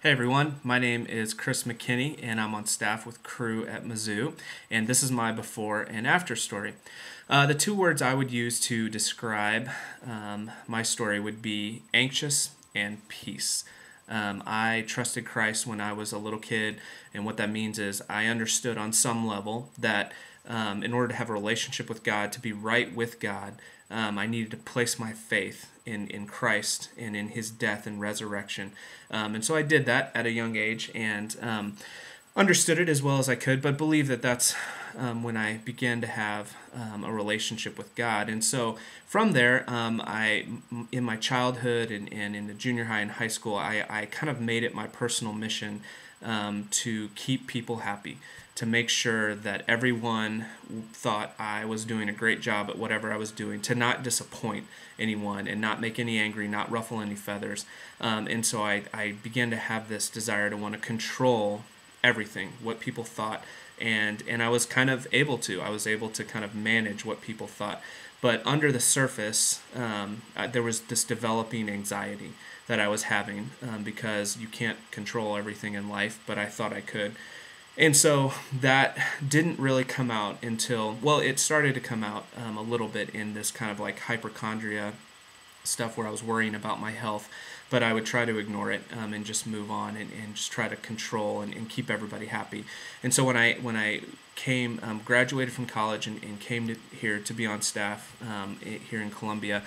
Hey everyone, my name is Chris McKinney and I'm on staff with Cruatmizzou, and this is my before and after story. The two words I would use to describe my story would be anxious and peace. I trusted Christ when I was a little kid, and what that means is I understood on some level that in order to have a relationship with God, to be right with God, I needed to place my faith in Christ and in His death and resurrection. And so I did that at a young age and understood it as well as I could, but believed that that's when I began to have a relationship with God. And so from there, in my childhood and in the junior high and high school, I kind of made it my personal mission to keep people happy, to make sure that everyone thought I was doing a great job at whatever I was doing, to not disappoint anyone and not make any angry, not ruffle any feathers. And so I began to have this desire to want to control everything, what people thought, and I was kind of able to. I was able to kind of manage what people thought. But under the surface, there was this developing anxiety that I was having because you can't control everything in life, but I thought I could. And so that didn't really come out until, well, it started to come out a little bit in this kind of like hypochondria stuff where I was worrying about my health, but I would try to ignore it and just move on and just try to control and keep everybody happy. And so when I came, graduated from college and came here to be on staff here in Columbia,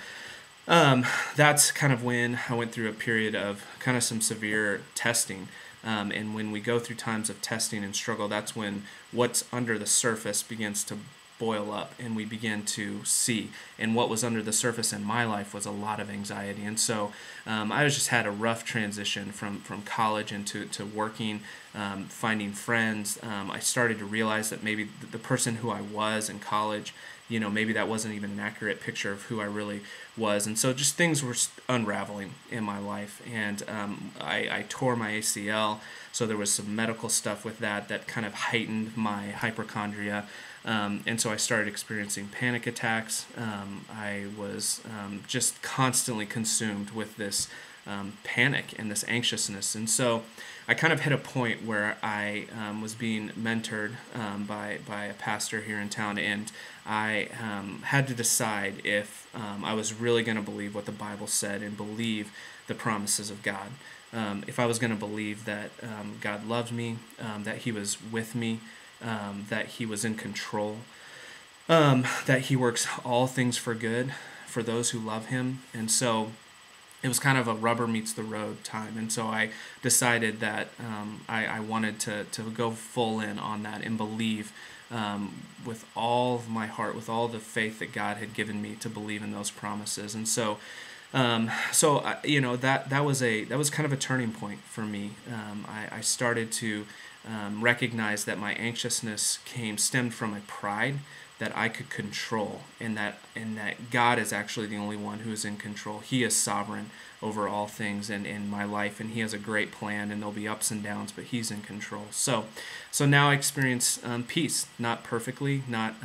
that's kind of when I went through a period of kind of some severe testing. And when we go through times of testing and struggle, that's when what's under the surface begins to boil up and we begin to see. And what was under the surface in my life was a lot of anxiety. And so I just had a rough transition from college into working, finding friends. I started to realize that maybe the person who I was in college, maybe that wasn't even an accurate picture of who I really was. And so just things were unraveling in my life. And I tore my ACL, so there was some medical stuff with that kind of heightened my hypochondria. And so I started experiencing panic attacks. I was just constantly consumed with this panic and this anxiousness. And so I kind of hit a point where I was being mentored by a pastor here in town, and I had to decide if I was really going to believe what the Bible said and believe the promises of God. If I was going to believe that God loved me, that He was with me, that He was in control, that He works all things for good for those who love Him. And so it was kind of a rubber meets the road time. And so I decided that I wanted to go full in on that and believe with all of my heart, with all the faith that God had given me to believe in those promises. And so that was kind of a turning point for me. I started to recognize that my anxiousness stemmed from a pride that I could control, and that God is actually the only one who is in control. He is sovereign over all things in my life, and He has a great plan, and there'll be ups and downs, but He's in control. So now I experience peace, not perfectly, not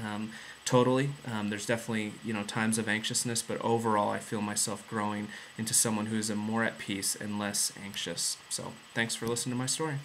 totally. There's definitely times of anxiousness, but overall I feel myself growing into someone who is more at peace and less anxious. So thanks for listening to my story.